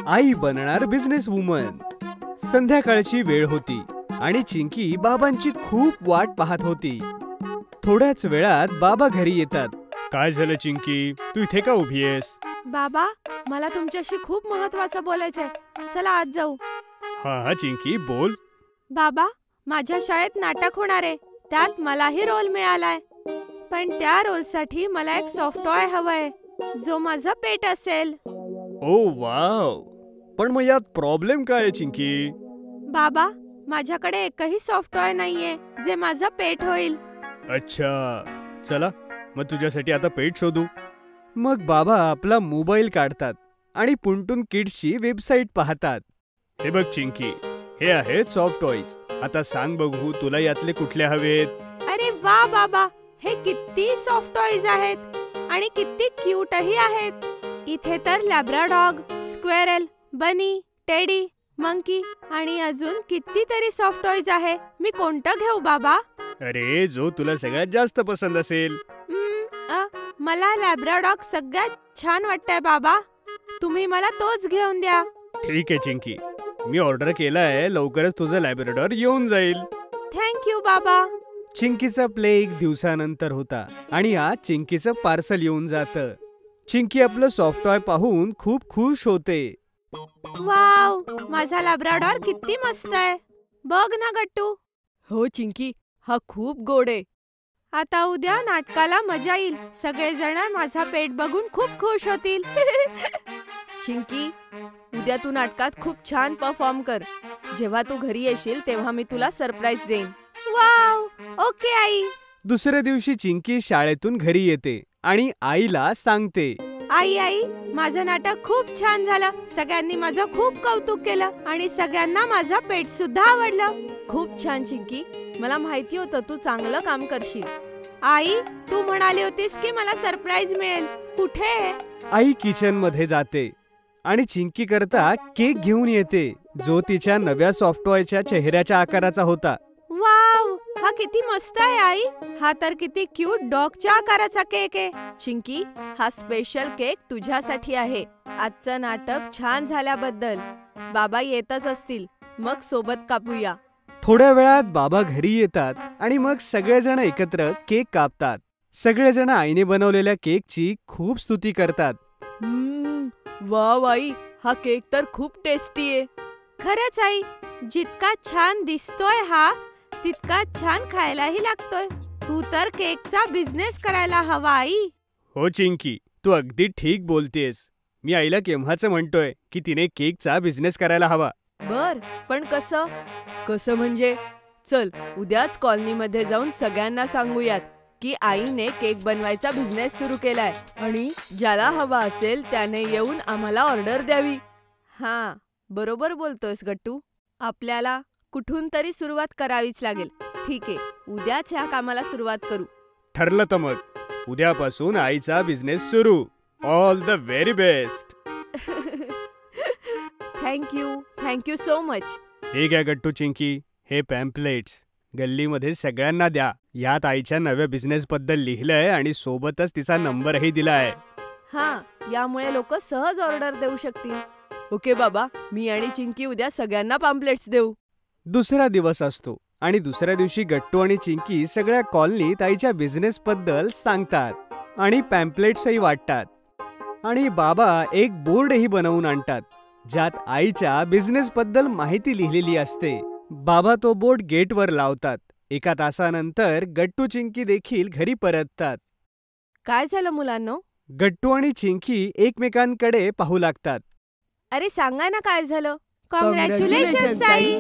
आई बनणार business woman. संध्याकाळची वेळ होती आणि चिंकी बाबांची खूप वाट पाहत होती. थोड्याच वेळात बाबा घरी येतात. काय झालं चिंकी, तू इथे का उभी आहेस? बाबा, मला तुमच्याशी खूप महत्त्वाचं बोलायचंय. चला आज जाऊ. हा चिंकी, बोल. बाबा, माझ्या शाळेत नाटक होणार आहे. त्यात मलाही रोल मिळालाय. पण त्या रोलसाठी मला एक सॉफ्ट टॉय हवंय जो माझं पेट असेल. ओ वाव, पण मग यात प्रॉब्लेम काय आहे चिंकी? बाबा, माझ्याकडे एकही सॉफ्ट टॉय नाहीये जे माझं पेट होईल. अच्छा, चला मग तुझ्यासाठी आता पेट शोधू. मग बाबा आपला मोबाईल काढतात आणि पुंटून किड्सची वेबसाईट पाहतात. हे बघ चिंकी, हे आहेत सॉफ्ट टॉयज. आता सांग बघू, तुला यातले कुठले हवेत? अरे वा बाबा, हे किती सॉफ्ट टॉयज आहेत आणि किती क्यूटही आहेत. इथे तर लॅब्राडॉग, स्क्वेरल, बनी, टेडी, मंकी आणि अजून कितीतरी सॉफ्ट टॉयज आहे. मी कोणतं घेऊ बाबा? अरे, जो तुला सगळ्यात जास्त पसंत असेल. मला लॅब्राडॉग सगळ्यात छान वाटतंय बाबा. तुम्ही मला तोच घेऊन द्या. ठीक आहे चिंकी, मी ऑर्डर केलाय. लवकरच तुझा लॅब्राडॉर येऊन जाईल. थँक्यू बाबा. चिंकीचा प्ले 1 दिवसानंतर होता आणि आज चिंकीचं पार्सल येऊन जातं. चिंकी आपलं सॉफ्ट टॉय पाहून खूप खुश होते. वाव, माझा लॅब्राडॉर किती मस्त आहे. बघ ना गट्टू. हो चिंकी, हा खूप गोड आहे. आता उद्या नाटकाला मजा येईल. सगळेजण माझा पेट बघून खूप खुश होतील. चिंकी, उद्या तू नाटकात खूप छान परफॉर्म कर. जेव्हा तू घरी येशील तेव्हा मी तुला सरप्राईज देईन. Wow, okay I. दुसऱ्या दिवशी चिंकी शाळेतून घरी येते आणि आईला सांगते, आई, माझं नाटक खूप छान झालं. सगळ्यांनी माझं खूप कौतुक केलं आणि सगळ्यांना माझं पेट सुद्धा आवडलं. खूप छान चिंकी, मला माहिती होतं तू चांगलं काम करशील. आई, तू म्हणाली होतीस की मला सरप्राईज मिळेल. कुठे? आई किचन मध्ये जाते आणि चिंकी करता केक घेऊन येते, जो तिच्या नव्या सॉफ्ट टॉयच्या चेहऱ्याच्या आकाराचा होता. वाव, हा किती मस्त आहे आई. हा तर किती क्यूट डॉगच्या आकाराचा केक आहे. चिंकी, हा स्पेशल केक तुझ्यासाठी आहे. आजचं नाटक छान झाल्याबद्दल. बाबा येतच असतील, मग सोबत कापूया. थोड्या वेळात बाबा घरी येतात आणि मग सगळेजण एकत्र केक कापतात. सगळेजण आईने बनवलेल्या केकची खूप स्तुती करतात. वाव आई, हा केक तर खूप टेस्टी आहे. खरंच आई, जितका छान दिसतोय हा, तितका छान खायलाही लागतोय. तू तर केकचा बिझनेस करायला हवा आई. हो चिंकी, तू अगदी ठीक बोलतेस. मी आईला केव्हाच म्हणतोय की तिने केकचा बिझनेस करायला हवा. बर, पण कसं? कसं म्हणजे? चल, उद्याच कॉलनीमध्ये जाऊन सगळ्यांना सांगूयात की आईने केक बनवायचा बिझनेस सुरू केलाय आणि ज्याला हवा असेल त्याने येऊन आम्हाला ऑर्डर द्यावी. हां, बरोबर बोलतोयस गट्टू. आपल्याला कुठून तरी सुरुवात करावीच लागेल. ठीक आहे, उद्याच ह्या कामाला सुरुवात करू. ठरलं तर मग उद्यापासून आईचा बिझनेस सुरू. All the very best. Thank you so much. हे घ्या गट्टू चिंकी, हे पॅम्पलेट्स गल्लीमध्ये सगळ्यांना द्या. यात आईच्या नव्या बिझनेस बद्दल लिहिलंय आणि सोबतच तिचा नंबरही दिलाय. हां, यामुळे लोक सहज ऑर्डर देऊ शकतील. ओके बाबा, मी आणि चिंकी उद्या सगळ्यांना पॅम्पलेट्स देऊ. दुसरा दिवस असतो आणि दुसऱ्या दिवशी गट्टू आणि चिंकी सगळ्या कॉलनीत आईच्या बिझनेस बद्दल सांगतात आणि पॅम्पलेट्सही वाटतात. आणि बाबा एक बोर्डही बनवून आणतात ज्यात आईच्या बिझनेस बद्दल माहिती लिहिलेली असते. बाबा तो बोर्ड गेटवर लावतात. 1 तासानंतर गट्टू चिंकी देखील घरी परततात. काय झालं मुलांनो? गट्टू आणि चिंकी एकमेकांकडे पाहू लागतात. अरे सांगा ना काय झालं? कॉंग्रॅच्युलेशन्स आई.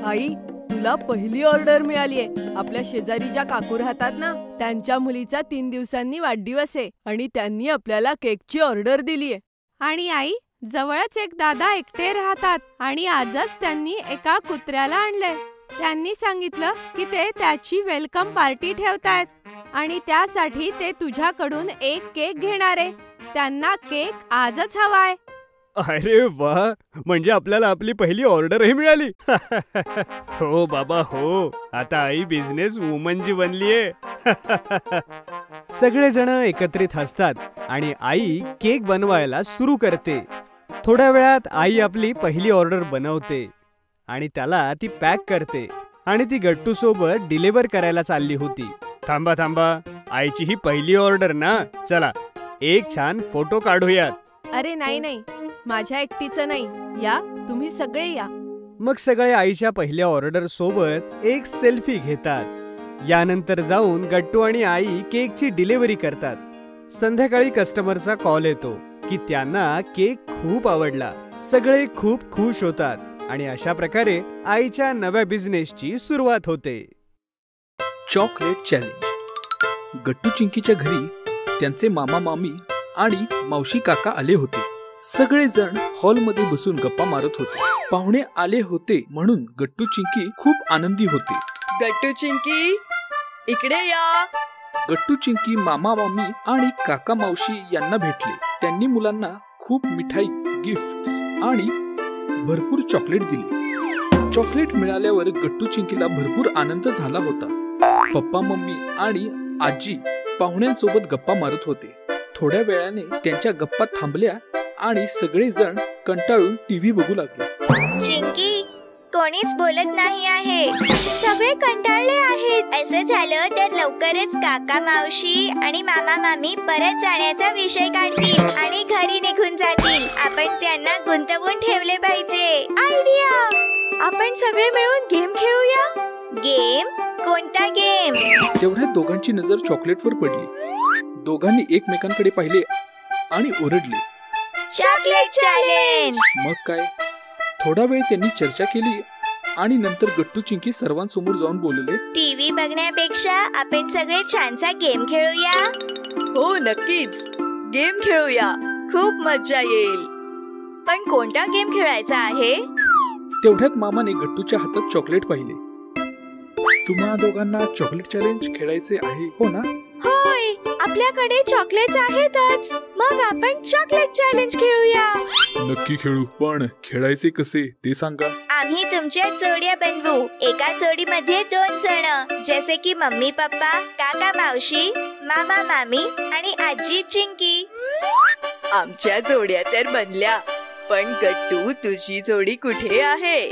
आई, तुला पहिली ऑर्डर मिळालीये. आपल्या शेजारी ज्या काकू राहतात ना, त्यांच्या मुलीचा 3 दिवसांनी वाढदिवस आहे आणि त्यांनी आपल्याला केकची ऑर्डर दिलीये. आणि आई, जवळच एक दादा एकटे राहतात आणि आजच त्यांनी एका कुत्र्याला आणलंय. त्यांनी सांगितलं की ते त्याची वेलकम पार्टी ठेवतायत आणि त्यासाठी ते तुझ्याकडून एक केक घेणार आहे. त्यांना केक आजच हवाय. अरे वा, म्हणजे आपल्याला आपली पहिली ऑर्डरही मिळाली. हो बाबा हो, आता आई बिझनेस वुमन जी बनलीये. सगळेजण एकत्रित हसतात आणि आई केक बनवायला सुरू करते. थोड्या वेळात आई आपली पहिली ऑर्डर बनवते आणि त्याला ती पॅक करते आणि ती गट्टू सोबत डिलिव्हर करायला चालली होती. थांबा थांबा, आईची ही पहिली ऑर्डर ना, चला एक छान फोटो काढूयात. अरे नाही, माझ्या एकटीचं नाही, या तुम्ही सगळे या. मग सगळे आईच्या पहिल्या ऑर्डर सोबत एक सेल्फी घेतात. यानंतर जाऊन गट्टू आणि आई केकची डिलिव्हरी करतात. संध्याकाळी कस्टमरचा कॉल येतो की त्यांना केक खूप आवडला. सगळे खूप खुश होतात आणि अशा प्रकारे आईच्या नव्या बिझनेसची सुरुवात होते. Chocolate challenge. गट्टू चिंकीच्या घरी त्यांचे मामा मामी आणि मावशी काका आले होते. सगळेजण हॉलमध्ये बसून गप्पा मारत होते. पाहुणे आले होते म्हणून गट्टू चिंकी खूप आनंदी होते. गट्टू चिंकी, इकडे या. गट्टू चिंकी मामा मामी आणि काका मावशी यांना भेटले. त्यांनी मुलांना खूप मिठाई, गिफ्ट्स आणि भरपूर चॉकलेट दिली. चॉकलेट मिळाल्यावर गट्टू चिंकीला भरपूर आनंद झाला होता. पप्पा मम्मी आणि आजी पाहुण्यांसोबत गप्पा मारत होते. थोड्या वेळाने त्यांच्या गप्पा थांबल्या आणि सगळेजण कंटाळून टीव्ही बघू लागले. चिंकी, कोणीच बोलत नाही आहे, सगळे कंटाळले आहेत. असं झालं तर लवकरच काका मावशी आणि मामा मामी परत जाण्याचा विषय काढतील आणि घरी निघून जातील. आपण त्यांना गुंतवून ठेवले पाहिजे. आयडिया, आपण सगळे मिळून गेम खेळूया. गेम? कोणता गेम? तेवढ्यात दोघांची नजर चॉकलेटवर पडली. दोघांनी एकमेकांकडे पाहिले आणि ओरडले, चॉकलेट चॅलेंज. मग काय, थोडा वेळ त्यांनी चर्चा केली आणि नंतर गट्टू चिंकी सर्वांसमोर जाऊन बोलले, टीव्ही बघण्यापेक्षा आपण सगळे छानसा गेम खेळूया. हो नक्कीच, गेम खेळूया, खूप मजा येईल. पण कोणता गेम खेळायचा आहे? तेवढ्यात मामाने गट्टूच्या हातात चॉकलेट पाहिले. तुम्हा दोघांना चॉकलेट चॅलेंज खेळायचे आहे हो ना? होय, आपल्याकडे चॉकलेट्स आहेतच. मग आपण चॉकलेट चॅलेंज खेळूया. नक्की खेळू, पण खेळायचे कसे ते सांगा. आम्ही तुमच्या जोड्या बनवू. एका जोडीमध्ये 2 जण, जसे की मम्मी पप्पा, काका मावशी, मामा मामी आणि आजी चिंकी. आमच्या जोड्या तर बनल्या, पण गट्टू तुझी जोडी कुठे आहे?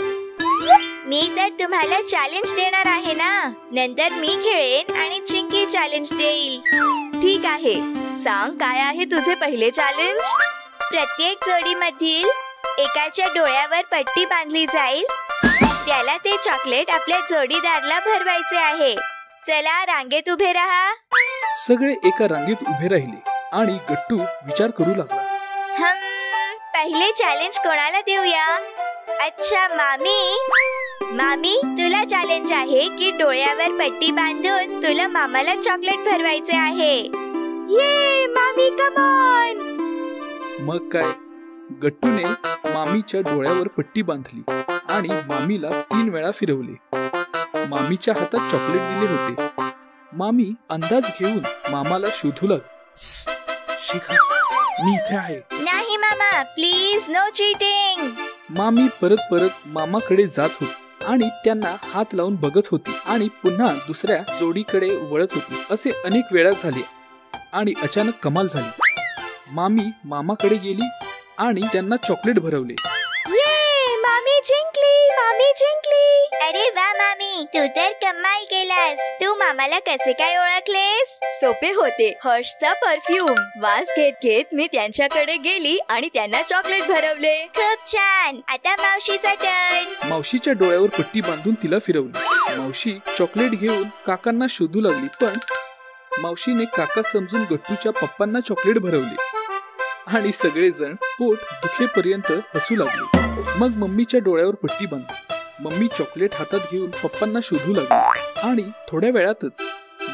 मी तर तुम्हाला चॅलेंज देणार आहे ना. नंतर मी खेळेन आणि चिंकी चॅलेंज देईल. ठीक आहे, सांग काय आहे तुझे पहिले चॅलेंज? प्रत्येक जोडीमधील एकाच्या डोळ्यावर पट्टी बांधली जाईल. त्याला ते चॉकलेट आपल्या जोडीदाराला भरवायचे आहे. चला रांगेत उभे राहा. सगळे एका रांगेत उभे राहिले आणि गट्टू विचार करू लागला. पहिले चॅलेंज कोणाला देऊया? अच्छा, मामी, तुला चॅलेंज आहे की डोळ्यावर पट्टी बांधून तुला मामाला चॉकलेट भरवायचे आहे. ये मामी, कम ऑन. मग काय, गट्टूने मामीच्या डोळ्यावर पट्टी बांधली आणि मामीला 3 वेळा फिरवले. मामीच्या हातात चॉकलेट दिले होते. मामी अंदाज घेऊन मामाला शोधू लागली. शिखा, मी इथे आहे. नाही मामा, प्लीज, नो चीटिंग. मामी परत मामाकडे जात होती आणि त्यांना हात लावून बघत होती आणि पुन्हा दुसऱ्या जोडीकडे वळत होती. असे अनेक वेळा झाले आणि अचानक कमाल झाली. मामी मामाकडे गेली आणि त्यांना चॉकलेट भरवले. मामी जिंकली. अरे वा मामी, तू तर कमाल केलास. तू मामाला कसे काय ओळखलेस? सोपे होते. हर्षचा परफ्यूम वास घेत घेत मी त्यांच्याकडे गेली आणि त्यांना चॉकलेट भरवले. खूप छान. आता मावशीचा टर्न. मावशीच्या डोळ्यावर पट्टी बांधून तिला फिरवली. मावशी चॉकलेट घेऊन काकांना शोधू लागली, पण मावशीने काका समजून गट्टूच्या पप्पांना चॉकलेट भरवले आणि सगळेजण पोट दुखेपर्यंत हसू लागले. मग मम्मीच्या डोळ्यावर पट्टी बांधली. मम्मी चॉकलेट हातात घेऊन पप्पांना शोधू लागली आणि थोड्या वेळातच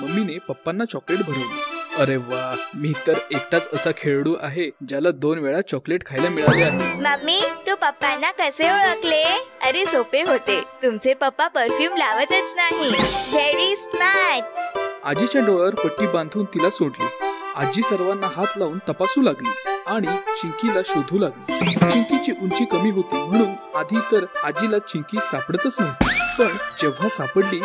मम्मीने पप्पांना चॉकलेट भरवले. अरे वा, मी तर एकटाच असा खेळाडू आहे ज्याला 2 वेळा चॉकलेट खायला मिळाले आहे. मम्मी, तू पप्पांना कसे ओळखले? अरे सोपे होते. तुमचे पप्पा परफ्यूम लावतच नाही. Very smart. आजीच्या डोळ्यावर पट्टी बांधून तिला सोडली. आजी सर्वांना हात लावून तपासू लागली आणि चिंकीला शोधू लागली. चिंकीची उंची कमी होती म्हणून आधी तर आजीला चिंकी सापडतच नव्हती. पण जेव्हा सापडली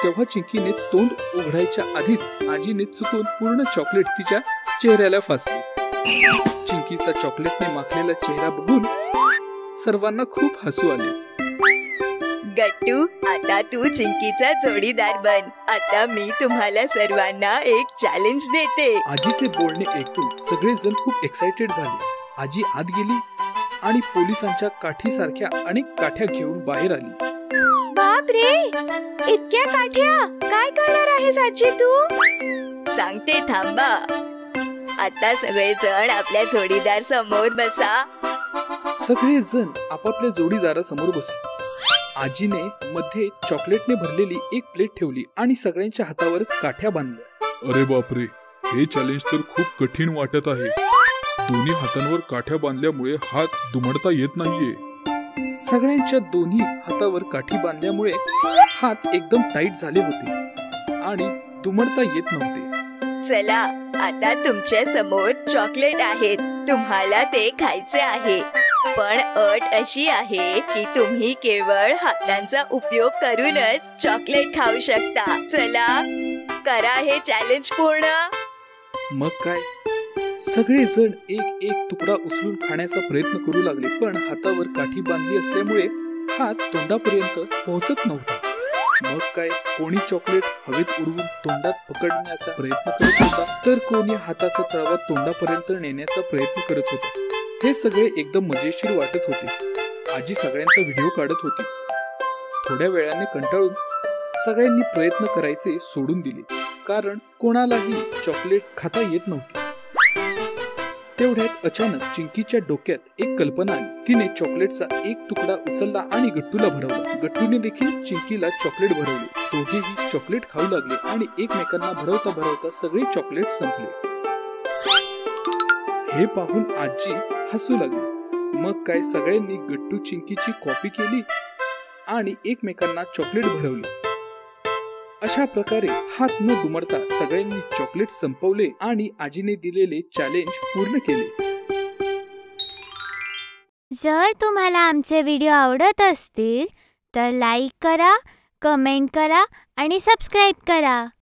तेव्हा चिंकीने तोंड उघडायच्या आधीच आजीने चुकून पूर्ण चॉकलेट तिच्या चेहऱ्याला फासली. चिंकीचा चॉकलेटने माखलेला चेहरा बघून सर्वांना खूप हसू आले. गट्टू, आता तू चिंकीचा जोडीदार बन. आता मी तुम्हाला सर्वांना एक चॅलेंज देते. आजीचे बोलणे ऐकून सगळेजण खूप एक्साइटेड झाले. आजी आत गेली आणि पोलिसांच्या काठीसारख्या अनेक काठ्या घेऊन बाहेर आली. बाप रे, इतक्या काठ्या! काय करणार आहेस आजी तू? सांगते, थांबा. आता सगळेजण आपल्या जोडीदार समोर बसा. सगळेजण आपापल्या जोडीदारासमोर बसले. आजीने मध्ये चॉकलेटने भरलेली एक प्लेट ठेवली आणि सगळ्यांच्या हातावर काठ्या बांधल्या. अरे बापरे, हे चॅलेंज तर खूप कठीण वाटत आहे. दोन्ही हातांवर काठ्या बांधल्यामुळे हात दुमडता येत नाहीये. सगळ्यांच्या दोन्ही हातावर काठी बांधल्यामुळे हात एकदम टाईट झाले होते आणि दुमडता येत नव्हते. चला, आता तुमच्या समोर चॉकलेट आहेत. तुम्हाला ते खायचे आहे. पण अट अशी आहे की तुम्ही केवळ हातांचा उपयोग करूनच चॉकलेट खाऊ शकता. चला, करा हे चॅलेंज पूर्ण. मग काय, सगळेजण एक एक तुकडा उचलून खाण्याचा प्रयत्न करू लागले. पण हातावर काठी बांधली असल्यामुळे हात तोंडापर्यंत पोहोचत नव्हता. मग काय, कोणी चॉकलेट हवेत उडवून तोंडात पकडण्याचा प्रयत्न करत होता, तर कोणी हाताचा तळवा तोंडापर्यंत नेण्याचा प्रयत्न करत होता. हे सगळे एकदम मजेशीर वाटत होते. आजी सगळ्यांचा व्हिडिओ काढत होती. थोड्या वेळाने कंटाळून सगळ्यांनी प्रयत्न करायचे सोडून दिले, कारण कोणालाही चॉकलेट खाता येत नव्हती. तेवढ्यात अचानक चिंकीच्या डोक्यात एक कल्पना आली. तिने चॉकलेटचा एक तुकडा उचलला आणि गट्टूला भरवला. गट्टूने देखील चिंकीला चॉकलेट भरवले. दोघेही चॉकलेट खाऊ लागले आणि एकमेकांना भरवता भरवता सगळे चॉकलेट संपले. हे पाहून आजी हसू लागली. मग काय, सगळ्यांनी गट्टू चिंकीची कॉपी केली आणि एकमेकांना चॉकलेट भरवली. अशा प्रकारे हात न दुमडता सगळ्यांनी चॉकलेट संपवले आणि आजीने दिलेले चॅलेंज पूर्ण केले. जर तुम्हाला आमचे व्हिडिओ आवडत असतील तर लाईक करा, कमेंट करा आणि सबस्क्राईब करा.